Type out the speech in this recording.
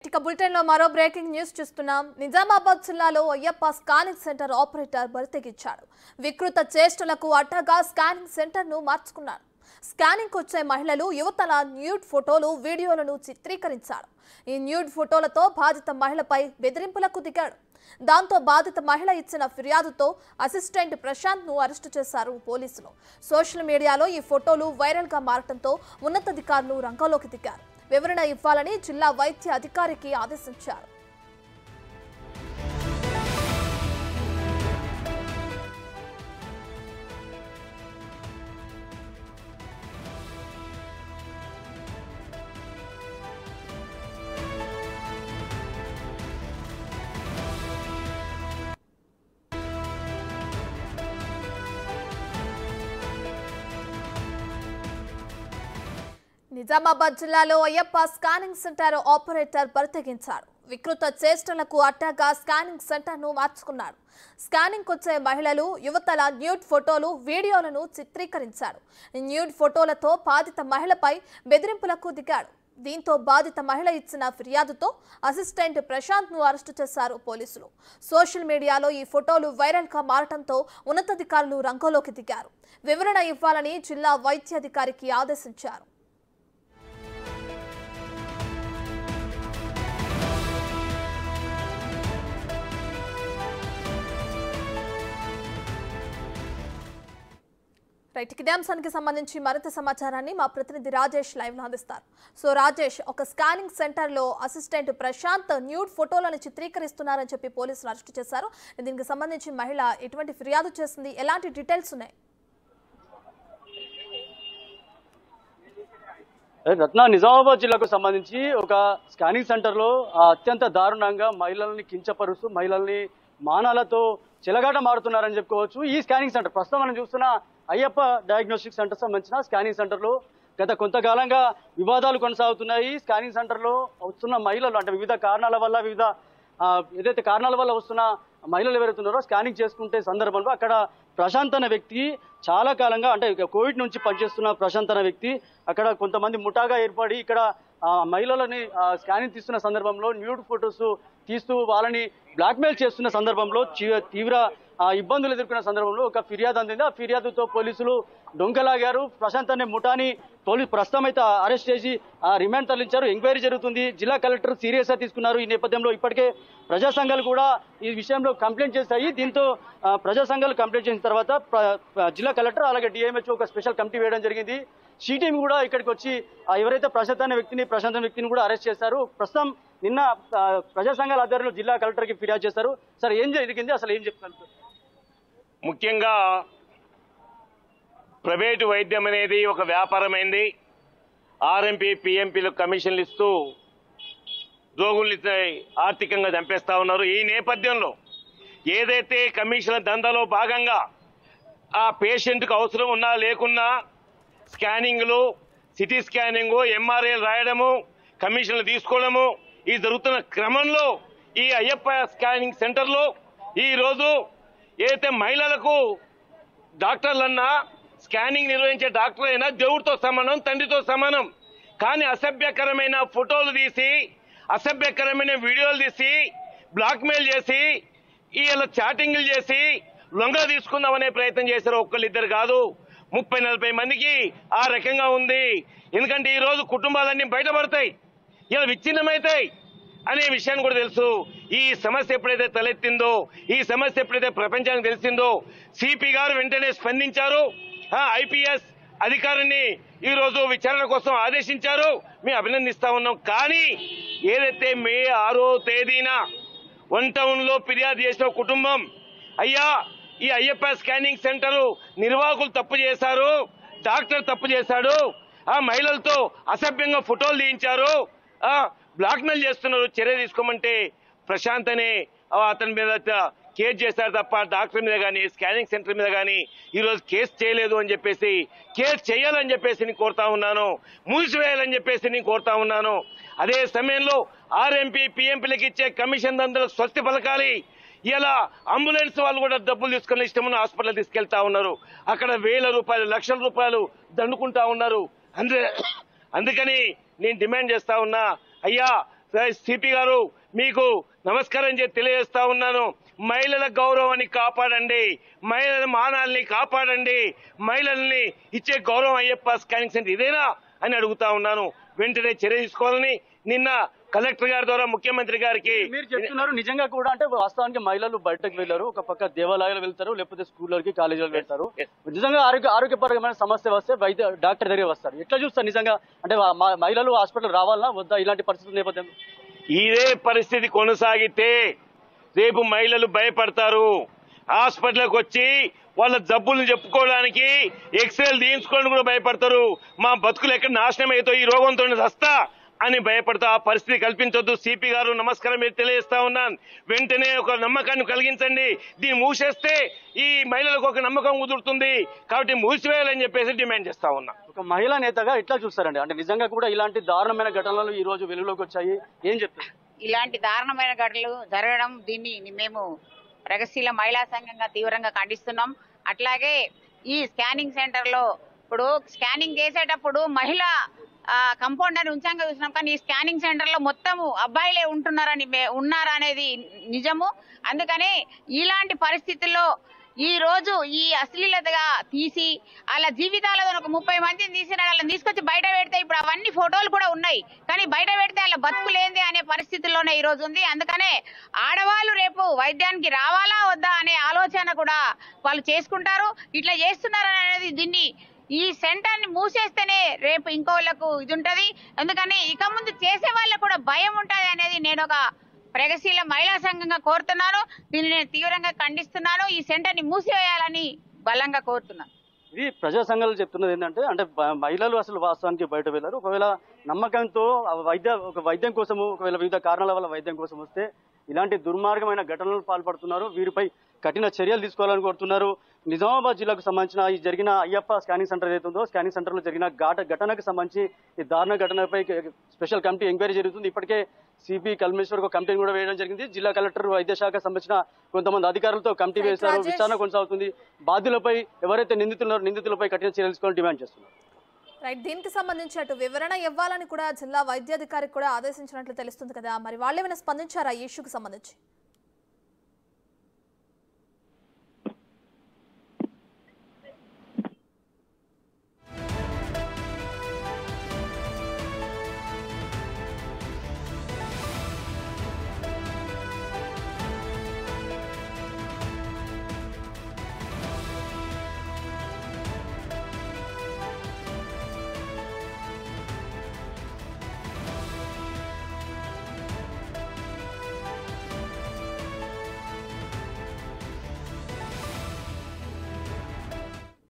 ఇక బులెటిన్ లో మరో బ్రేకింగ్ న్యూస్ చూస్తున్నాం. నిజామాబాద్ జిల్లాలో అయ్యప్ప స్కానింగ్ సెంటర్ ఆపరేటర్ బరితెగించాడు. వికృత చేష్టలకు అడ్డగా స్కానింగ్ సెంటర్ ను మార్చుకున్నాడు. స్కానింగ్ వచ్చే మహిళలు యువతల న్యూడ్ ఫోటోలు వీడియోలను చిత్రీకరించాడు. ఈ న్యూడ్ ఫోటోలతో బాధిత మహిళపై బెదిరింపులకు దిగాడు. దాంతో బాధిత మహిళ ఇచ్చిన ఫిర్యాదుతో అసిస్టెంట్ ప్రశాంత్ ను అరెస్టు చేశారు పోలీసులు. సోషల్ మీడియాలో ఈ ఫోటోలు వైరల్ గా మారడంతో ఉన్నతాధికారులు రంగంలోకి దిగారు. వివరణ ఇవ్వాలని జిల్లా వైద్య అధికారికి ఆదేశించారు. నిజామాబాద్ జిల్లాలో అయ్యప్ప స్కానింగ్ సెంటర్ ఆపరేటర్ బరితెగించాడు. వికృత చేష్టలకు అడ్డగా స్కానింగ్ సెంటర్ ను మార్చుకున్నాడు. స్కానింగ్ వచ్చే మహిళలు యువతల న్యూడ్ ఫోటోలు వీడియోలను చిత్రీకరించాడు. న్యూడ్ ఫోటోలతో బాధిత మహిళపై బెదిరింపులకు దిగాడు. దీంతో బాధిత మహిళ ఇచ్చిన ఫిర్యాదుతో అసిస్టెంట్ ప్రశాంత్ ను అరెస్టు చేశారు పోలీసులు. సోషల్ మీడియాలో ఈ ఫోటోలు వైరల్ గా మారడంతో ఉన్నతాధికారులు రంగంలోకి దిగారు. వివరణ ఇవ్వాలని జిల్లా వైద్యాధికారికి ఆదేశించారు. రైట్, ఇదే అంశానికి సంబంధించి మరింత సమాచారాన్ని మా ప్రతినిధి రాజేష్ లైవ్ లో అందిస్తారు. సో రాజేష్, ఒక స్కానింగ్ సెంటర్ లో అసిస్టెంట్ ప్రశాంత్ న్యూడ్ ఫోటోలను చిత్రీకరిస్తున్నారని చెప్పి పోలీసులు అరెస్టు చేశారు. దీనికి సంబంధించి మహిళ ఎటువంటి ఫిర్యాదు చేసింది, ఎలాంటి డీటెయిల్స్ ఉన్నాయి? రత్న, నిజామాబాద్ జిల్లాకు సంబంధించి ఒక స్కానింగ్ సెంటర్ లో అత్యంత దారుణంగా మహిళల్ని కించపరుస్తూ మహిళల్ని మానాలతో చెలగాట మారుతున్నారని చెప్పుకోవచ్చు. ఈ స్కానింగ్ సెంటర్ ప్రస్తుతం మనం చూస్తున్న అయ్యప్ప డయాగ్నోస్టిక్ సెంటర్ సంబంధించిన స్కానింగ్ సెంటర్ లో గత కొంతకాలంగా వివాదాలు కొనసాగుతున్నాయి. స్కానింగ్ సెంటర్ లో వస్తున్న మహిళలు అంటే వివిధ కారణాల వల్ల వస్తున్న మహిళలు ఎవరైతున్నారో స్కానింగ్ చేసుకుంటే సందర్భంలో అక్కడ ప్రశాంత్ అనే వ్యక్తి చాలా కాలంగా అంటే కోవిడ్ నుంచి పనిచేస్తున్న ప్రశాంత్ అనే వ్యక్తి అక్కడ కొంతమంది ముఠాగా ఏర్పడి ఇక్కడ మహిళలని స్కానింగ్ తీస్తున్న సందర్భంలో న్యూడ్ ఫొటోస్ తీస్తూ వాళ్ళని బ్లాక్మెయిల్ చేస్తున్న సందర్భంలో తీవ్ర ఇబ్బందులు ఎదుర్కొన్న సందర్భంలో ఒక ఫిర్యాదు అందింది. ఆ ఫిర్యాదుతో పోలీసులు డొంకలాగారు. ప్రశాంత్ అనే ముఠాని ప్రస్తుతం అయితే అరెస్ట్ చేసి రిమాండ్ తరలించారు. ఎంక్వైరీ జరుగుతుంది. జిల్లా కలెక్టర్ సీరియస్ గా తీసుకున్నారు. ఈ నేపథ్యంలో ఇప్పటికే ప్రజా సంఘాలు కూడా ఈ విషయంలో కంప్లైంట్ చేశాయి. దీంతో ప్రజా సంఘాలు కంప్లైంట్ చేసిన తర్వాత జిల్లా కలెక్టర్ అలాగే డిఎంహెచ్ఓ ఒక స్పెషల్ కమిటీ వేయడం జరిగింది. సిటీఎం కూడా ఇక్కడికి వచ్చి ఎవరైతే ప్రశాంత్ అనే వ్యక్తిని కూడా అరెస్ట్ చేశారు. ప్రస్తుతం నిన్న ప్రజా సంఘాల ఆధ్వర్యంలో జిల్లా కలెక్టర్ కి ఫిర్యాదు చేశారు. సార్, ఏం జరిగింది, అసలు ఏం చెప్తారు? ముఖ్యంగా ప్రైవేటు వైద్యం అనేది ఒక వ్యాపారమైంది. ఆర్ఎంపీ పిఎంపీలకు కమిషన్లు ఇస్తూ రోగుల్ని ఆర్థికంగా చంపేస్తా ఉన్నారు. ఈ నేపథ్యంలో ఏదైతే కమిషన్ల దందాలో భాగంగా ఆ పేషెంట్కు అవసరం ఉన్నా లేకున్నా స్కానింగ్లు, సిటీ స్కానింగ్, ఎంఆర్ఐలు రాయడము, కమిషన్లు తీసుకోవడము ఇది జరుగుతున్న క్రమంలో ఈ అయ్యప్ప స్కానింగ్ సెంటర్లో ఈరోజు ఏదైతే మహిళలకు డాక్టర్లన్నా స్కానింగ్ నిర్వహించే డాక్టర్ అయినా దేవుడితో సమానం, తండ్రితో సమానం. కానీ అసభ్యకరమైన ఫోటోలు తీసి అసభ్యకరమైన వీడియోలు తీసి బ్లాక్మెయిల్ చేసి ఇలా చాటింగ్లు చేసి లొంగ తీసుకుందామనే ప్రయత్నం చేశారు. ఒక్కళ్ళిద్దరు కాదు, 30-40 మందికి ఆ రకంగా ఉంది. ఎందుకంటే ఈ రోజు కుటుంబాలన్నీ బయటపడతాయి, ఇలా విచ్ఛిన్నమవుతాయి అనే విషయాన్ని కూడా తెలుసు. ఈ సమస్య ఎప్పుడైతే తలెత్తిందో, ఈ సమస్య ఎప్పుడైతే ప్రపంచానికి తెలిసిందో సిపి గారు వెంటనే స్పందించారు. ఐపీఎస్ అధికారిని ఈ రోజు విచారణ కోసం ఆదేశించారు. మేము అభినందిస్తా ఉన్నాం. కానీ ఏదైతే మే 6వ తేదీన 1 టౌన్ లో ఫిర్యాదు చేసిన కుటుంబం, అయ్యా ఈ అయ్యప్ప స్కానింగ్ సెంటర్ నిర్వాహకులు తప్పు చేశారు, డాక్టర్ తప్పు చేశాడు, ఆ మహిళలతో అసభ్యంగా ఫోటోలు తీయించారు, బ్లాక్మెయిల్ చేస్తున్నారు, చర్య తీసుకోమంటే ప్రశాంత్ అనే అతని మీద కేసు చేశారు తప్ప డాక్టర్ మీద కానీ స్కానింగ్ సెంటర్ మీద కానీ ఈరోజు కేసు చేయలేదు అని చెప్పేసి, కేసు చేయాలని చెప్పేసి నేను కోరుతా ఉన్నాను, మూసివేయాలని చెప్పేసి నేను కోరుతా ఉన్నాను. అదే సమయంలో ఆర్ఎంపీ పిఎంపీలకు ఇచ్చే కమిషన్ దందరూ స్వస్తి పలకాలి. ఇలా అంబులెన్స్ వాళ్ళు కూడా డబ్బులు తీసుకుని ఇష్టమున్న హాస్పిటల్ తీసుకెళ్తా ఉన్నారు. అక్కడ 1000 రూపాయలు, లక్షల రూపాయలు దండుకుంటా ఉన్నారు. అందుకని నేను డిమాండ్ చేస్తా ఉన్నా, అయ్యా సిపి గారు మీకు నమస్కారం చేసి తెలియజేస్తా ఉన్నాను. మహిళల గౌరవాన్ని కాపాడండి, మహిళల మానాల్ని కాపాడండి, మహిళల్ని ఇచ్చే గౌరవం అయ్యప్ప స్కానింగ్ సెంటర్ ఇదేనా అని అడుగుతా ఉన్నాను. వెంటనే చర్య తీసుకోవాలని నిన్న కలెక్టర్ గారి ద్వారా ముఖ్యమంత్రి గారికి మీరు చెప్తున్నారు. నిజంగా కూడా అంటే వాస్తవానికి మహిళలు బయటకు వెళ్లారు, ఒక పక్క దేవాలయాలు వెళ్తారు, లేకపోతే స్కూళ్ళకి కాలేజీలకు వెళ్తారు. నిజంగా ఆరోగ్యపరమైన సమస్య వస్తే డాక్టర్ దగ్గర వస్తారు. ఎట్లా చూస్తారు నిజంగా అంటే మహిళలు హాస్పిటల్ రావాలన్నా వద్దా ఇలాంటి పరిస్థితుల నేపథ్యం? ఇదే పరిస్థితి కొనసాగితే రేపు మహిళలు భయపడతారు. హాస్పిటల్కి వచ్చి వాళ్ళ జబ్బులను చెప్పుకోవడానికి ఎక్స్రేలు తీయించుకోవడానికి కూడా భయపడతారు. మా బతుకులు ఎక్కడ నాశనం అవుతాయి, ఈ రోగంతో వస్తా అని భయపడతా. ఆ పరిస్థితి కల్పించొద్దు. సిపి గారు నమస్కారం మీరు తెలియజేస్తా ఉన్నాను. వెంటనే ఒక నమ్మకాన్ని కలిగించండి. దీన్ని మూసేస్తే ఈ మహిళలకు ఒక నమ్మకం కుదురుతుంది కాబట్టి మూసివేయాలని చెప్పేసి డిమాండ్ చేస్తా ఉన్నా. ఒక మహిళా నేతగా ఎట్లా చూస్తారండి? అంటే నిజంగా కూడా ఇలాంటి దారుణమైన ఘటనలు ఈ రోజు వెలుగులోకి వచ్చాయి, ఏం చెప్తారు? ఇలాంటి దారుణమైన ఘటనలు జరగడం దీన్ని మేము ప్రగతిశీల మహిళా సంఘంగా తీవ్రంగా ఖండిస్తున్నాం. అట్లాగే ఈ స్కానింగ్ సెంటర్ లో ఇప్పుడు స్కానింగ్ చేసేటప్పుడు మహిళా కంపౌండర్ ఉంచాంగా చూసినాం, కానీ ఈ స్కానింగ్ సెంటర్ లో మొత్తము అబ్బాయిలే ఉన్నారా అనేది నిజము. అందుకనే ఇలాంటి పరిస్థితుల్లో ఈ రోజు ఈ అశ్లీలతగా తీసి అలా జీవితాలలో ఒక 30 మందిని తీసిన వాళ్ళని తీసుకొచ్చి బయట పెడితే ఇప్పుడు అవన్నీ ఫోటోలు కూడా ఉన్నాయి, కానీ బయట పెడితే అలా బతుకులేంది అనే పరిస్థితుల్లోనే ఈ రోజు ఉంది. అందుకనే ఆడవాళ్ళు రేపు వైద్యానికి రావాలా వద్దా అనే ఆలోచన కూడా వాళ్ళు చేసుకుంటారు. ఇట్లా చేస్తున్నారు అనేది దీన్ని ఈ సెంటర్ ని మూసేస్తేనే రేపు ఇంకోళ్ళకు ఇది ఉంటది. అందుకని ఇక ముందు చేసే వాళ్ళకు కూడా భయం ఉంటది అనేది నేను ఒక ప్రగతిశీల మహిళా సంఘంగా కోరుతున్నాను. దీన్ని నేను తీవ్రంగా ఖండిస్తున్నాను. ఈ సెంటర్ ని మూసివేయాలని బలంగా కోరుతున్నాను. ఇది ప్రజా సంఘాలు చెప్తున్నది ఏంటంటే అంటే మహిళలు అసలు వాస్తవానికి బయట వెళ్లారు. ఒకవేళ నమ్మకంతో వైద్యం కోసము ఒకవేళ వివిధ కారణాల వల్ల వైద్యం కోసం వస్తే ఇలాంటి దుర్మార్గమైన ఘటనలు పాల్పడుతున్నారు. వీరిపై కఠిన చర్యలు తీసుకోవాలని కోరుతున్నారు. నిజామాబాద్ జిల్లాకు సంబంధించిన ఈ జరిగిన అయ్యప్ప స్కానింగ్ సెంటర్ ఏదైతే ఉందో స్కానింగ్ సెంటర్ లో జరిగిన ఘటనకు సంబంధించి ఈ దారుణ ఘటనపై స్పెషల్ కమిటీ ఎంక్వైరీ జరుగుతుంది. ఇప్పటికే సిపి కల్మేశ్వర్ కమిటీని కూడా వేయడం జరిగింది. జిల్లా కలెక్టర్ వైద్య శాఖ సంబంధించిన కొంతమంది అధికారులతో కమిటీ వేశారు. విచారణ కొనసాగుతుంది. బాధ్యులపై ఎవరైతే నిందితులపై కఠిన చర్యలు తీసుకోవాలని డిమాండ్ చేస్తున్నారు. రైట్, దీనికి సంబంధించి అటు వివరణ ఇవ్వాలని కూడా జిల్లా వైద్యాధికారికి కూడా ఆదేశించినట్లు తెలుస్తుంది కదా, మరి వాళ్ళు ఏమైనా స్పందించారా ఈ ఇష్యూకి సంబంధించి?